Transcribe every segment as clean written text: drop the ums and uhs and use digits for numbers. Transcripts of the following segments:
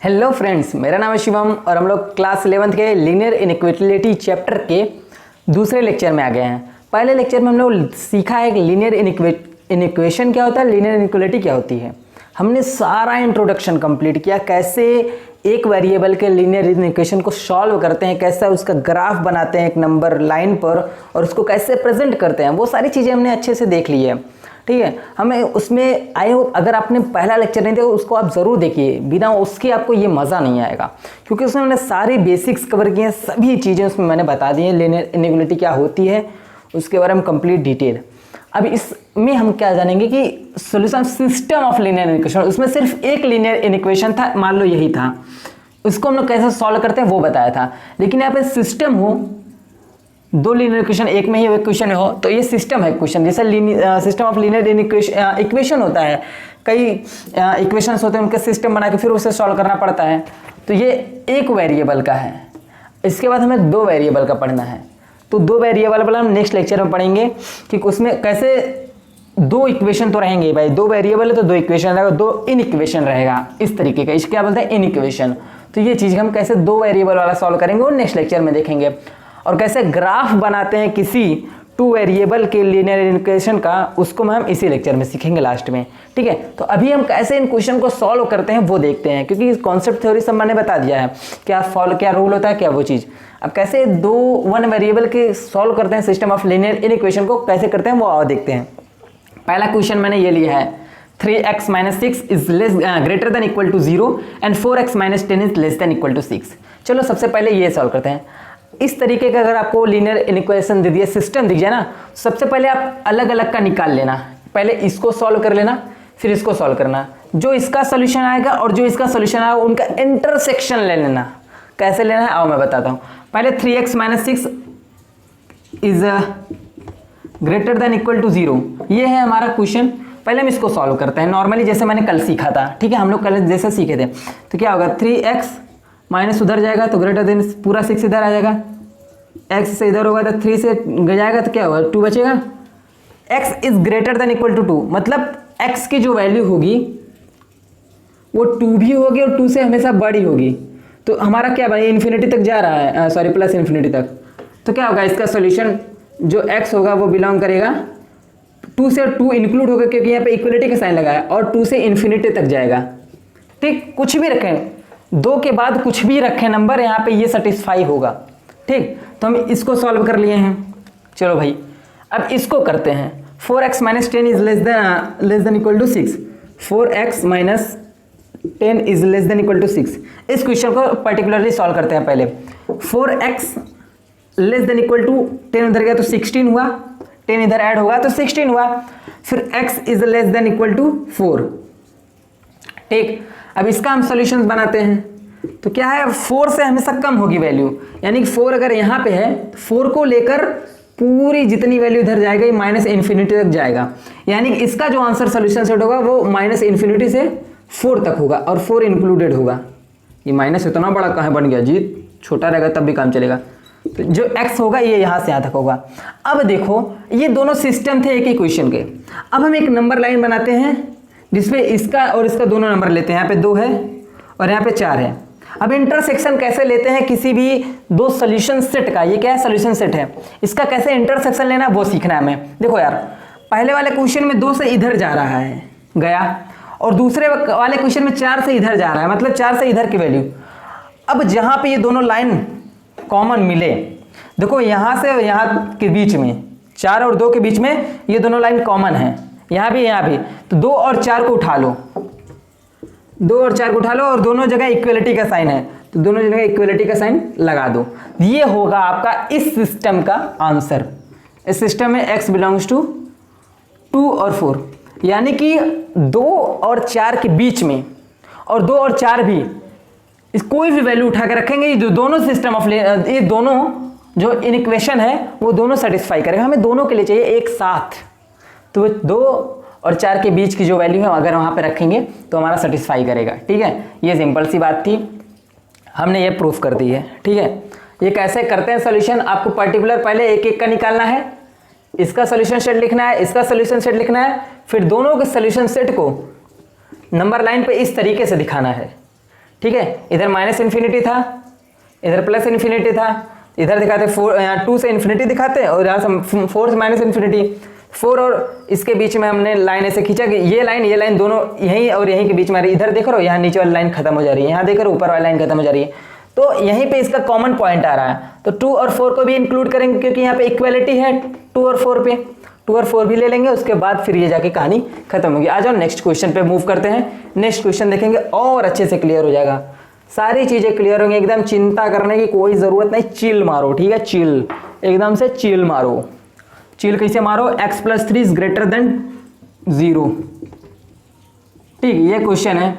Hello friends, मेरा नाम है शिवम और हम लोग क्लास 11th के लीनियर इनइक्वालिटी चैप्टर के दूसरे लेक्चर में आ गए हैं। पहले लेक्चर में हम लोग सीखा है कि लीनियर इनइक्वेशन क्या होता है, लीनियर इनइक्वालिटी क्या होती है। हमने सारा इंट्रोडक्शन कंप्लीट किया, कैसे एक वेरिएबल के लीनियर इक्वेशन को सॉल्व करते हैं, कैसे उसका ग्राफ बनाते हैं एक नंबर लाइन पर और उसको कैसे प्रेजेंट करते हैं, वो सारी चीज़ें हमने अच्छे से देख ली है। ठीक है, हमें उसमें आई होप अगर आपने पहला लेक्चर नहीं देखा उसको आप ज़रूर देखिए, बिना उसके आपको ये मज़ा नहीं आएगा, क्योंकि उसमें मैंने सारी बेसिक्स कवर किए हैं, सभी चीज़ें उसमें मैंने बता दी हैं। लीनियर इनइक्वालिटी क्या होती है उसके बारे में कंप्लीट डिटेल। अब इसमें हम क्या जानेंगे कि solution system of linear equation, उसमें सिर्फ एक लीनियर इक्वेशन था, मान लो यही था, उसको हम लोग कैसे सॉल्व करते हैं वो बताया था। लेकिन यहाँ पे सिस्टम हो, दो लीनियर इक्वेशन एक में ही इक्वेशन हो, तो ये सिस्टम है इक्वेशन। जैसे सिस्टम ऑफ लीनियर इक्वेशन होता है, कई इक्वेशंस होते हैं, उनके सिस्टम बना के फिर उसे सॉल्व करना पड़ता है। तो ये एक वेरिएबल का है, इसके बाद हमें दो वेरिएबल का पढ़ना है। तो दो वेरिएबल वाला हम नेक्स्ट लेक्चर में पढ़ेंगे कि उसमें कैसे दो इक्वेशन तो रहेंगे भाई, दो वेरिएबल है तो दो इक्वेशन रहेगा, दो इन इक्वेशन रहेगा, इस तरीके का। इसके क्या बोलते हैं, इन इक्वेशन। तो ये चीज़ हम कैसे दो वेरिएबल वाला सॉल्व करेंगे वो नेक्स्ट लेक्चर में देखेंगे। और कैसे ग्राफ बनाते हैं किसी टू वेरिएबल के लीनियर इक्वेशन का, उसको हम इसी लेक्चर में सीखेंगे लास्ट में। ठीक है, तो अभी हम कैसे इन क्वेश्चन को सॉल्व करते हैं वो देखते हैं, क्योंकि कॉन्सेप्ट थ्योरी सब मैंने बता दिया है, क्या रूल होता है, क्या वो चीज़। अब कैसे वन वेरिएबल के सॉल्व करते हैं सिस्टम ऑफ लीनियर इक्वेशन को कैसे करते हैं वो और देखते हैं। पहला क्वेश्चन मैंने ये लिया है, 3x - 6 is greater than equal to 0 and 4x - 10 is less than equal to 6। चलो सबसे पहले ये सॉल्व करते हैं। इस तरीके का अगर आपको लीनियर इक्वेशन दे दिया, सिस्टम दिख जाए ना, सबसे पहले आप अलग अलग का निकाल लेना। पहले इसको सॉल्व कर लेना, फिर इसको सॉल्व करना। जो इसका सोल्यूशन आएगा और जो इसका सोल्यूशन आएगा उनका इंटरसेक्शन ले लेना। कैसे लेना है आओ मैं बताता हूँ। पहले 3x - 6 is greater than equal to 0, ये है हमारा क्वेश्चन। पहले हम इसको सॉल्व करते हैं नॉर्मली, जैसे मैंने कल सीखा था। ठीक है, हम लोग कल जैसे सीखे थे। तो क्या होगा, 3x माइनस उधर जाएगा तो ग्रेटर देन पूरा 6 इधर आ जाएगा, x से इधर होगा तो 3 से जाएगा तो क्या होगा, 2 बचेगा। x is greater than equal to 2, मतलब x की जो वैल्यू होगी वो 2 भी होगी और 2 से हमेशा बड़ी होगी। तो हमारा क्या भाई इन्फिनिटी तक जा रहा है, सॉरी प्लस इन्फिनिटी तक। तो क्या होगा, इसका सोल्यूशन जो x होगा वो बिलोंग करेगा 2 से, 2 इंक्लूड होगा क्योंकि यहाँ पे इक्वलिटी का साइन लगा है, और 2 से इन्फिनिटी तक जाएगा। ठीक, कुछ भी रखें, 2 के बाद कुछ भी रखें नंबर, यहाँ पे ये सेटिस्फाई होगा। ठीक, तो हम इसको सॉल्व कर लिए हैं। चलो भाई अब इसको करते हैं। 4x - 10 is less than equal to 6, 4x - 10 is less than equal to 6। इस क्वेश्चन को पर्टिकुलरली सॉल्व करते हैं। पहले 4x less than equal to 10 उधर गया तो 16 हुआ, 10 इधर ऐड होगा तो 16 हुआ, फिर x is less than equal to 4। ठीक, अब इसका हम सॉल्यूशंस बनाते हैं। तो क्या है, 4 से हमेशा कम होगी वैल्यू, यानी कि 4 अगर यहाँ पे है तो 4 को लेकर पूरी जितनी वैल्यू इधर जाएगा ये माइनस इन्फिनिटी तक जाएगा, यानी कि इसका जो आंसर सॉल्यूशन सेट होगा वो माइनस इन्फिनिटी से 4 तक होगा और 4 इंक्लूडेड होगा। ये माइनस इतना बड़ा कहाँ बन गया जी, छोटा रहेगा तब भी काम चलेगा। तो जो x होगा ये यहाँ से यहाँ तक होगा। अब देखो ये दोनों सिस्टम थे एक ही क्वेश्चन के। अब हम एक नंबर लाइन बनाते हैं जिसपे इसका और इसका दोनों नंबर लेते हैं। यहाँ पे 2 है और यहाँ पे 4 है। अब इंटरसेक्शन कैसे लेते हैं किसी भी दो सोल्यूशन सेट का, ये क्या है, सोल्यूशन सेट है, इसका कैसे इंटरसेक्शन लेना वो सीखना है हमें। देखो यार, पहले वाले क्वेश्चन में 2 से इधर जा रहा है गया, और दूसरे वाले क्वेश्चन में 4 से इधर जा रहा है, मतलब 4 से इधर की वैल्यू। अब जहाँ पे ये दोनों लाइन कॉमन मिले, देखो यहाँ से यहाँ के बीच में 4 और 2 के बीच में ये दोनों लाइन कॉमन है, यहाँ भी, तो 2 और 4 को उठा लो, 2 और 4 को उठा लो और दोनों जगह इक्वलिटी का साइन है, तो दोनों जगह इक्वलिटी का साइन लगा दो। ये होगा आपका इस सिस्टम का आंसर। इस सिस्टम में x बिलोंग्स टू 2 और 4, यानी कि 2 और 4 के बीच में, और 2 और 4 भी इस कोई भी वैल्यू उठा के रखेंगे, जो दोनों सिस्टम ऑफ ये दोनों जो इक्वेशन है वो दोनों सेटिस्फाई करेगा। हमें दोनों के लिए चाहिए एक साथ, तो 2 और 4 के बीच की जो वैल्यू है अगर वहाँ पे रखेंगे तो हमारा सेटिस्फाई करेगा। ठीक है, ये सिंपल सी बात थी, हमने ये प्रूफ कर दी है। ठीक है, ये कैसे करते हैं सोल्यूशन, आपको पर्टिकुलर पहले एक एक का निकालना है, इसका सोल्यूशन सेट लिखना है, इसका सोल्यूशन सेट लिखना है, फिर दोनों के सोल्यूशन सेट को नंबर लाइन पे इस तरीके से दिखाना है। ठीक है, इधर माइनस इन्फिनिटी था, इधर प्लस इन्फिनिटी था, इधर दिखाते 4 यहाँ 2 से इन्फिनिटी दिखाते हैं और यहाँ 4 से माइनस इन्फिनिटी। 4 और इसके बीच में हमने लाइन ऐसे खींचा कि ये लाइन दोनों यहीं और यहीं के बीच में आ रही है। इधर देख रहे हो यहाँ नीचे वाली लाइन खत्म हो जा रही है, यहाँ देख रहे हो ऊपर वाली लाइन खत्म हो जा रही है। तो यहीं पे इसका कॉमन पॉइंट आ रहा है, तो 2 और 4 को भी इंक्लूड करेंगे क्योंकि यहाँ पे इक्वलिटी है 2 और 4 पे। 2 और 4 भी ले लेंगे, उसके बाद फिर ये जाके कहानी खत्म होगी। आ जाओ नेक्स्ट क्वेश्चन पे मूव करते हैं। नेक्स्ट क्वेश्चन देखेंगे और अच्छे से क्लियर हो जाएगा, सारी चीजें क्लियर होंगी, एकदम चिंता करने की कोई जरूरत नहीं। चिल मारो, ठीक है, चिल, एकदम से चिल मारो। चिल कैसे मारो? x + 3 इज ग्रेटर देन 0, ठीक, ये क्वेश्चन है।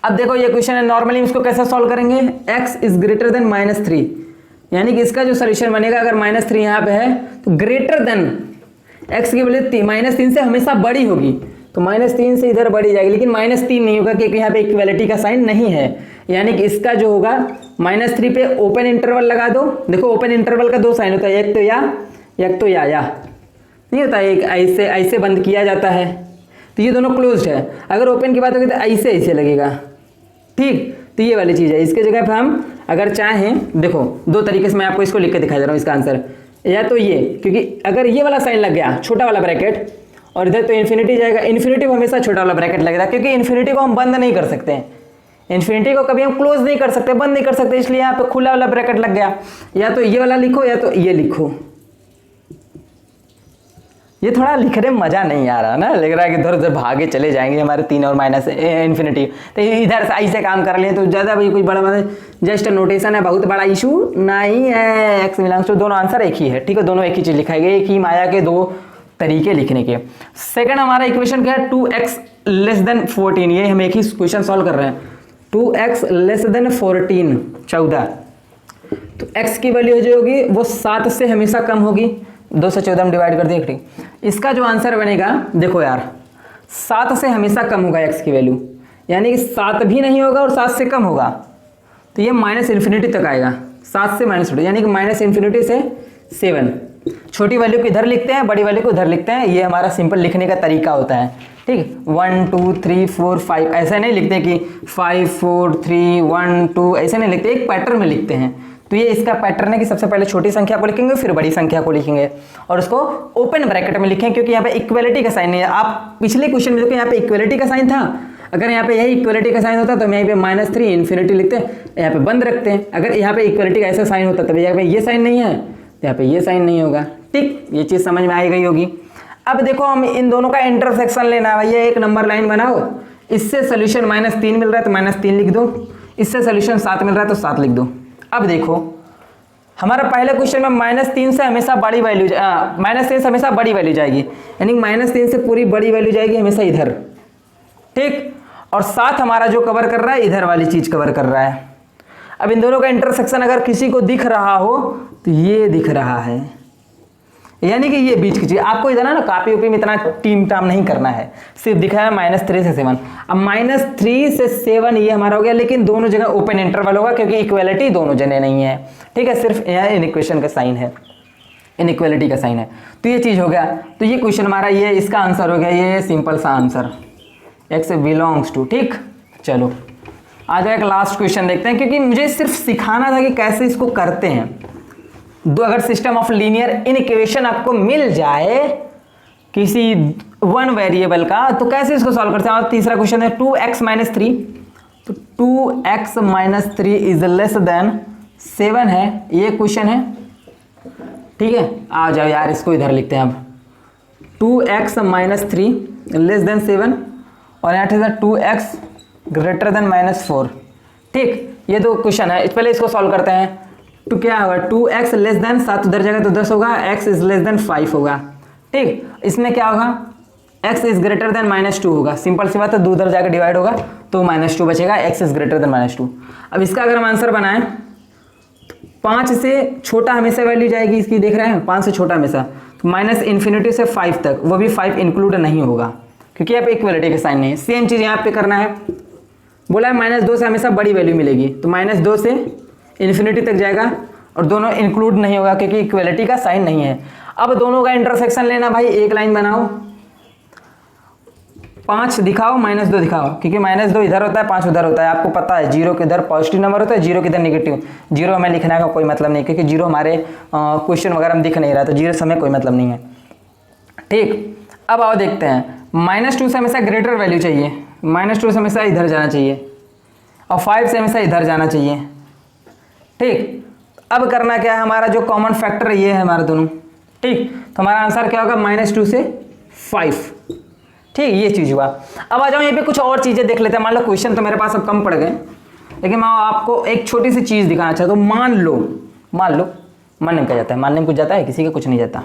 अब देखो ये क्वेश्चन है, नॉर्मली इसको कैसे सॉल्व करेंगे? x इज ग्रेटर देन -3, यानी कि इसका जो सोल्यूशन बनेगा, अगर -3 यहाँ पे है तो ग्रेटर देन x की वैल्यू -3 से हमेशा बड़ी होगी, तो -3 से इधर बढ़ी जाएगी, लेकिन -3 नहीं होगा क्योंकि यहाँ पे इक्वलिटी का साइन नहीं है। यानी कि इसका जो होगा -3 पे ओपन इंटरवल लगा दो। देखो ओपन इंटरवल का 2 साइन होता है, एक तो या नहीं होता, एक ऐसे ऐसे बंद किया जाता है, तो ये दोनों क्लोज्ड है। अगर ओपन की बात होगी तो ऐसे लगेगा, ठीक, तो ये वाली चीज़ है। इसके जगह पे हम अगर चाहें, देखो 2 तरीके से मैं आपको इसको लिख के दिखा दे रहा हूँ इसका आंसर, या तो ये, क्योंकि अगर ये वाला साइन लग गया छोटा वाला ब्रैकेट और इधर तो इन्फिनिटी जाएगा, इन्फिनिटी को हमेशा छोटा वाला ब्रैकेट लगेगा क्योंकि इन्फिनिटी को हम बंद नहीं कर सकते हैं, इन्फिनिटी को कभी हम क्लोज नहीं कर सकते, बंद नहीं कर सकते, इसलिए यहाँ पे खुला वाला ब्रैकेट लग गया। या तो ये वाला लिखो या तो ये लिखो। ये थोड़ा लिखने में मजा नहीं आ रहा ना, लग रहा है कि इधर उधर भागे चले जाएंगे हमारे 3 और माइनस इन्फिनिटी, तो इधर से ऐसे काम कर लें तो ज़्यादा भाई कुछ बड़ा मतलब जस्ट नोटेशन है, बहुत बड़ा इशू नहीं है। एक्स बिलोंग्स टू, दोनों आंसर एक ही है, ठीक है, दोनों एक ही चीज़ लिखाई गई, एक ही माया के 2 तरीके लिखने के। सेकंड हमारा इक्वेशन क्या है? 2x < 14, ये हम एक ही क्वेश्चन सॉल्व कर रहे हैं। 2x < 14 14, तो x की वैल्यू जो होगी वो 7 से हमेशा कम होगी, 2 से 14 में डिवाइड कर दिया, ठीक। इसका जो आंसर बनेगा, देखो यार 7 से हमेशा कम होगा x की वैल्यू, यानी कि 7 भी नहीं होगा और 7 से कम होगा, तो ये -इन्फिनिटी तक आएगा, 7 से -, यानी कि -इन्फिनिटी से 7। छोटी वैल्यू को इधर लिखते हैं, बड़ी वैल्यू को उधर लिखते हैं, ये हमारा सिंपल लिखने का तरीका होता है, ठीक। 1 2 3 4 5 ऐसे नहीं लिखते कि 5 4 3 1 2, ऐसे नहीं लिखते, एक पैटर्न में लिखते हैं। तो ये इसका पैटर्न है कि सबसे पहले छोटी संख्या को लिखेंगे फिर बड़ी संख्या को लिखेंगे और उसको ओपन ब्रैकेट में लिखें, क्योंकि यहाँ पे इक्वलिटी का साइन नहीं है। आप पिछले क्वेश्चन में देखो यहाँ पे इक्वलिटी का साइन था, अगर यहाँ पे यही इक्वलिटी का साइन होता तो हम यहाँ पे -3 इन्फिनिटी लिखते हैं, यहाँ पे बंद रखते हैं। अगर यहाँ पे इक्वलिटी का ऐसा साइन होता तब यहाँ पे ये साइन नहीं है, तो यहाँ पे ये साइन नहीं होगा, ठीक। ये चीज़ समझ में आई गई होगी। अब देखो हम इन दोनों का इंटरसेक्शन लेना है, भैया एक नंबर लाइन बनाओ, इससे सोल्यूशन -3 मिल रहा है तो -3 लिख दो, इससे सोल्यूशन 7 मिल रहा है तो 7 लिख दो। अब देखो हमारा पहले क्वेश्चन में -3 से हमेशा बड़ी वैल्यू -3 से हमेशा बड़ी वैल्यू जाएगी, यानी -3 से पूरी बड़ी वैल्यू जाएगी हमेशा इधर, ठीक। और 7 हमारा जो कवर कर रहा है इधर वाली चीज कवर कर रहा है। अब इन दोनों का इंटरसेक्शन अगर किसी को दिख रहा हो तो ये दिख रहा है, यानी कि ये बीच की चीज। आपको इधर ना कॉपी उपी में इतना टीम टाम नहीं करना है, सिर्फ दिखा है -3 से 7। अब -3 से 7 ये हमारा हो गया, लेकिन दोनों जगह ओपन इंटरवल होगा क्योंकि इक्वलिटी दोनों जगह नहीं है, ठीक है, सिर्फ यहाँ इनइक्वेशन का साइन है, इनइक्वलिटी का साइन है, तो ये चीज हो गया। तो ये क्वेश्चन हमारा ये इसका आंसर हो गया, ये सिंपल सा आंसर x बिलोंग्स टू, ठीक। चलो आज एक लास्ट क्वेश्चन देखते हैं, क्योंकि मुझे सिर्फ सिखाना था कि कैसे इसको करते हैं। अगर सिस्टम ऑफ लीनियर इनइक्वेशन आपको मिल जाए किसी 1 वेरिएबल का तो कैसे इसको सॉल्व करते हैं। और तीसरा क्वेश्चन है 2x - 3, तो 2x - 3 इज लेस देन 7 है, ये क्वेश्चन है, ठीक है। आ जाओ यार इसको इधर लिखते हैं अब, 2x - 3 लेस देन 7 और यहाँ है 2x ग्रेटर देन -4, ठीक। ये 2 क्वेश्चन है, पहले इसको सॉल्व करते हैं। तो क्या होगा, 2x लेस देन 7 उधर जाएगा तो 10 होगा, x इज लेस देन 5 होगा, ठीक। इसमें क्या होगा, x इज ग्रेटर देन -2 होगा, सिंपल सी बात है, 2 उधर जाकर डिवाइड होगा तो -2 बचेगा, x इज ग्रेटर देन -2। अब इसका अगर हम आंसर बनाएं, 5 से छोटा हमेशा वैल्यू जाएगी इसकी, देख रहे हैं 5 से छोटा हमेशा, तो -इन्फिनिटी से 5 तक, वो भी 5 इंक्लूड नहीं होगा क्योंकि यहाँ पे इक्वलिटी का साइन नहीं है। सेम चीज़ यहाँ पे करना है, बोला है -2 से हमेशा बड़ी वैल्यू मिलेगी, तो -2 से इन्फिनिटी तक जाएगा और दोनों इंक्लूड नहीं होगा क्योंकि इक्वलिटी का साइन नहीं है। अब दोनों का इंटरसेक्शन लेना भाई, एक लाइन बनाओ, 5 दिखाओ -2 दिखाओ, क्योंकि -2 इधर होता है 5 उधर होता है। आपको पता है 0 के इधर पॉजिटिव नंबर होता है, 0 के इधर नेगेटिव। 0 हमें लिखने का कोई मतलब नहीं, क्योंकि 0 हमारे क्वेश्चन वगैरह में दिख नहीं रहा, तो 0 से हमें कोई मतलब नहीं है। ठीक, अब आओ देखते हैं। -2 से हमेशा ग्रेटर वैल्यू चाहिए, -2 से हमेशा इधर जाना चाहिए और 5 से हमेशा इधर जाना चाहिए। ठीक, अब करना क्या है, हमारा जो कॉमन फैक्टर ये है हमारा दोनों। ठीक, तो हमारा आंसर क्या होगा, -2 से 5। ठीक, ये चीज़ हुआ। अब आ जाओ यहाँ पे कुछ और चीज़ें देख लेते हैं। मान लो क्वेश्चन तो मेरे पास अब कम पड़ गए, लेकिन मैं आपको एक छोटी सी चीज़ दिखाना चाहता हूँ। मान लो मानने में क्या जाता है, मानने में कुछ जाता है, किसी का कुछ नहीं जाता।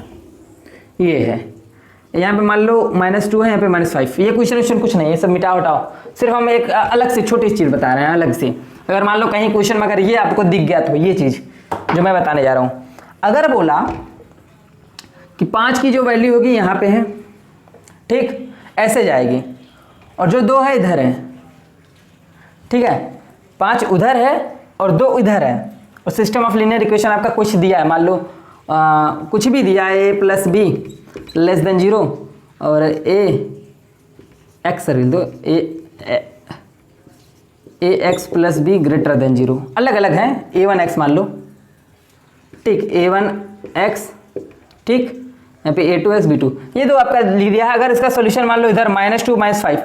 ये है, यहाँ पे मान लो -2 है, यहाँ पे -5। ये क्वेश्चन कुछ नहीं है, सब मिटाओ हटाओ। सिर्फ हम एक अलग से छोटी चीज़ बता रहे हैं, अलग से। अगर मान लो कहीं क्वेश्चन में अगर ये आपको दिख गया, तो ये चीज़ जो मैं बताने जा रहा हूँ, अगर बोला कि 5 की जो वैल्यू होगी यहाँ पे है, ठीक, ऐसे जाएगी, और जो 2 है इधर है। ठीक है, 5 उधर है और 2 इधर है, और सिस्टम ऑफ लीनियर इक्वेशन आपका कुछ दिया है, मान लो कुछ भी दिया है, a + b < 0 और ax + b > 0। अलग अलग है, a1x मान लो। ठीक, a1x, ठीक, यहाँ पे a2x b2, ये तो आपका लिख दिया है। अगर इसका सोल्यूशन मान लो इधर -2 -5,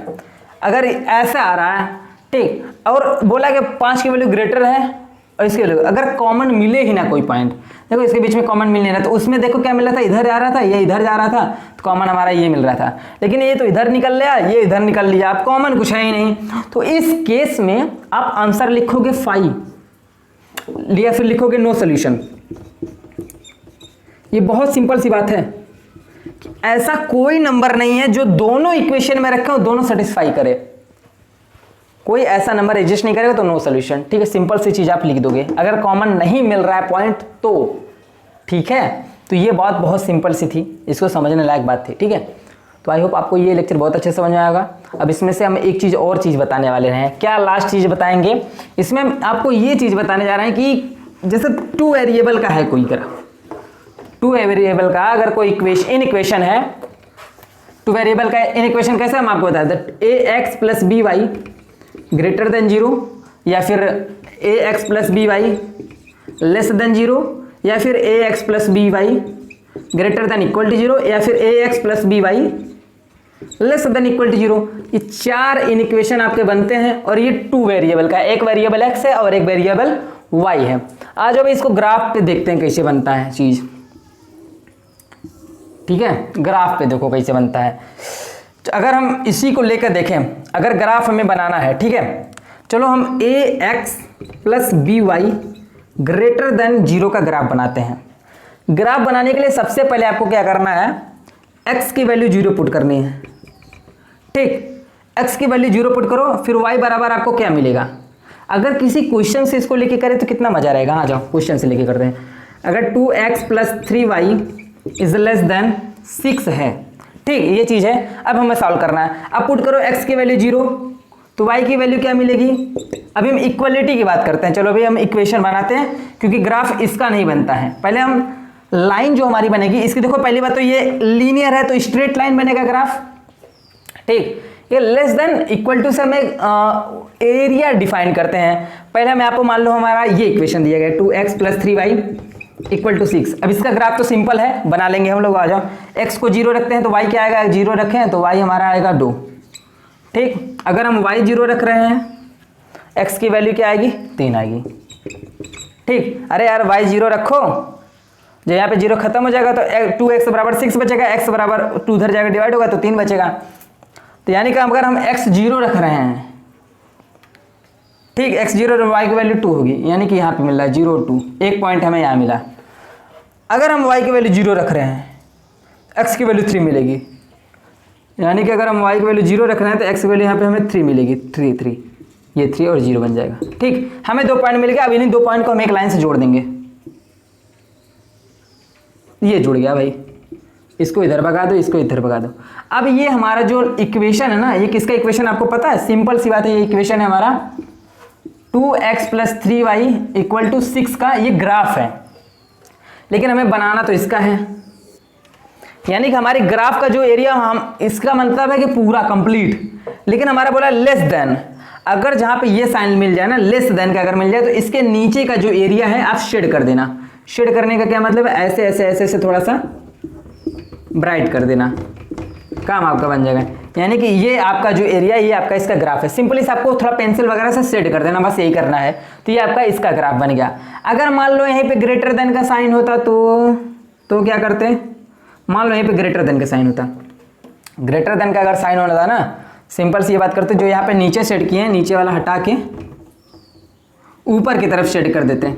अगर ऐसा आ रहा है, ठीक, और बोला कि 5 की वैल्यू ग्रेटर है और इसके वैल्यू, अगर कॉमन मिले ही ना कोई पॉइंट, देखो इसके बीच में कॉमन मिल नहीं रहा, तो उसमें देखो क्या मिल रहा था, इधर जा रहा था, ये इधर जा रहा था, तो कॉमन हमारा ये मिल रहा था। लेकिन ये तो इधर निकल लिया, ये इधर निकल लिया, अब कॉमन कुछ है ही नहीं। तो इस केस में आप आंसर लिखोगे 5 या फिर लिखोगे नो सोल्यूशन। ये बहुत सिंपल सी बात है कि ऐसा कोई नंबर नहीं है जो दोनों इक्वेशन में रखे हो, दोनों सेटिस्फाई करे। कोई ऐसा नंबर एग्जिस्ट नहीं करेगा तो नो सोल्यूशन। ठीक है, सिंपल सी चीज आप लिख दोगे। अगर कॉमन नहीं मिल रहा है पॉइंट तो ठीक है। तो ये बात बहुत सिंपल सी थी, इसको समझने लायक बात थी। ठीक है, तो आई होप आपको ये लेक्चर बहुत अच्छे से समझ में आएगा। अब इसमें से हम एक चीज़ और चीज़ बताने वाले हैं। क्या लास्ट चीज़ बताएंगे इसमें, आपको ये चीज़ बताने जा रहे हैं कि जैसे 2 वेरिएबल का है कोई ग्राफ, 2 वेरिएबल का अगर कोई इक्वेशन है, 2 वेरिएबल का इन इक्वेशन कैसे हम आपको बता दें, ax + by > 0 या फिर ax + by < 0 या फिर ax + by > 0 या फिर ax + by < 0। ये 4 इन इक्वेशन आपके बनते हैं और ये 2 वेरिएबल का, एक वेरिएबल x है और एक वेरिएबल y है। आज अब इसको ग्राफ पे देखते हैं कैसे बनता है चीज़। ठीक है, ग्राफ पे देखो कैसे बनता है। अगर हम इसी को लेकर देखें, अगर ग्राफ हमें बनाना है, ठीक है, चलो हम ax + by > 0 का ग्राफ बनाते हैं। ग्राफ बनाने के लिए सबसे पहले आपको क्या करना है, x की वैल्यू 0 पुट करनी है। ठीक, x की वैल्यू 0 पुट करो, फिर y बराबर आपको क्या मिलेगा। अगर किसी क्वेश्चन से इसको लेके करें तो कितना मजा रहेगा। आ जाओ क्वेश्चन से लेके करते हैं। अगर 2x + 3y < 6 है, ठीक, ये चीज़ है। अब हमें सॉल्व करना है। अब पुट करो x की वैल्यू 0 तो y की वैल्यू क्या मिलेगी। अभी हम इक्वलिटी की बात करते हैं। चलो अभी हम इक्वेशन बनाते हैं, क्योंकि ग्राफ इसका नहीं बनता है। पहले हम लाइन जो हमारी बनेगी इसकी, देखो पहली बात तो ये लीनियर है तो स्ट्रेट लाइन बनेगा ग्राफ। ठीक, ये < से हमें एरिया डिफाइन करते हैं। पहले हम आपको मान लो हमारा ये इक्वेशन दिया गया 2x + 3y = 6। अब इसका ग्राफ तो सिंपल है, बना लेंगे हम लोग। आ जाओ, x को 0 रखते हैं तो y क्या आएगा, 0 रखें तो y हमारा आएगा 2। ठीक, अगर हम y 0 रख रहे हैं, x की वैल्यू क्या आएगी, 3 आएगी। ठीक, अरे यार y 0 रखो, जो यहाँ पे 0 खत्म हो जाएगा तो 2x = 6 बचेगा, x = 2 उधर जाएगा डिवाइड होगा तो 3 बचेगा। तो यानी कि अगर हम x 0 रख रहे हैं, ठीक, x 0 और y की वैल्यू 2 होगी, यानी कि यहाँ पे मिल रहा है 0 2, एक पॉइंट हमें यहाँ मिला। अगर हम y की वैल्यू 0 रख रहे हैं, x की वैल्यू 3 मिलेगी, यानी कि अगर हम y की वैल्यू 0 रख रहे हैं तो x की वैल्यू यहाँ पे हमें 3 मिलेगी। 3 ये 3 और 0 बन जाएगा। ठीक, हमें 2 पॉइंट मिल गया। अब इन्हीं 2 पॉइंट को हम एक लाइन से जोड़ देंगे। ये जुड़ गया भाई, इसको इधर भगा दो, इसको इधर भगा दो। अब ये हमारा जो इक्वेशन है ना, ये किसका इक्वेशन आपको पता है, सिंपल सी बात है। ये इक्वेशन है हमारा 2x + 3y = 6 का ये ग्राफ है। लेकिन हमें बनाना तो इसका है। यानी कि हमारी ग्राफ का जो एरिया, हम इसका मतलब है कि पूरा कंप्लीट, लेकिन हमारा बोला लेस देन। अगर जहां पे ये साइन मिल जाए ना, लेस देन का अगर मिल जाए, तो इसके नीचे का जो एरिया है आप शेड कर देना। शेड करने का क्या मतलब है, ऐसे ऐसे ऐसे ऐसे थोड़ा सा ब्राइट कर देना, काम आपका बन जाएगा। यानी कि ये आपका जो एरिया, ये आपका इसका ग्राफ है। सिंपली से आपको थोड़ा पेंसिल वगैरह से शेड कर देना, बस यही करना है। तो ये आपका इसका ग्राफ बन गया। अगर मान लो यहीं पे ग्रेटर देन का साइन होता तो क्या करते, मान लो यहीं पे ग्रेटर देन का साइन होता, ग्रेटर देन का अगर साइन होना था ना, सिंपल सी ये बात करते, जो यहाँ पे नीचे शेड किए हैं, नीचे वाला हटा के ऊपर की तरफ शेड कर देते हैं,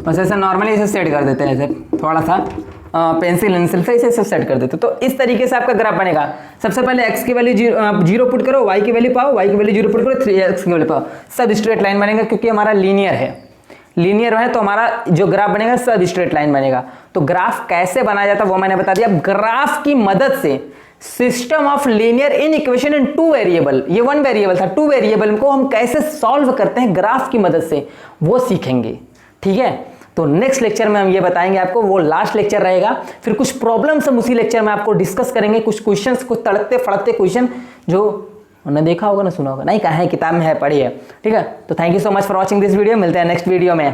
बस ऐसे नॉर्मली ऐसे सेट कर देते हैं, ऐसे थोड़ा सा पेंसिल से इसे सेट कर देते। तो इस तरीके से आपका ग्राफ बनेगा। सबसे पहले x की वैल्यू 0 पुट करो, y की वैल्यू पाओ, y की वैल्यू 0 पुट करो, 3x की वैल्यू पाओ, सब स्ट्रेट लाइन बनेगा, क्योंकि हमारा लीनियर है। लीनियर है तो हमारा जो ग्राफ बनेगा सब स्ट्रेट लाइन बनेगा। तो ग्राफ कैसे बनाया जाता है वो मैंने बता दिया। ग्राफ की मदद से system of linear in equation in 2 variable, ये 1 वेरिएबल था, 2 वेरिएबल को हम कैसे सॉल्व करते हैं ग्राफ की मदद से, वो सीखेंगे। ठीक है, तो नेक्स्ट लेक्चर में हम ये बताएंगे आपको, वो लास्ट लेक्चर रहेगा। फिर कुछ प्रॉब्लम्स हम उसी लेक्चर में आपको डिस्कस करेंगे, कुछ क्वेश्चंस, कुछ तड़कते फड़कते क्वेश्चन जो उन्होंने देखा होगा ना, सुना होगा नहीं, कहा है किताब में है, पढ़ी है। ठीक है, तो thank you so much for watching this video. मिलते हैं नेक्स्ट वीडियो में।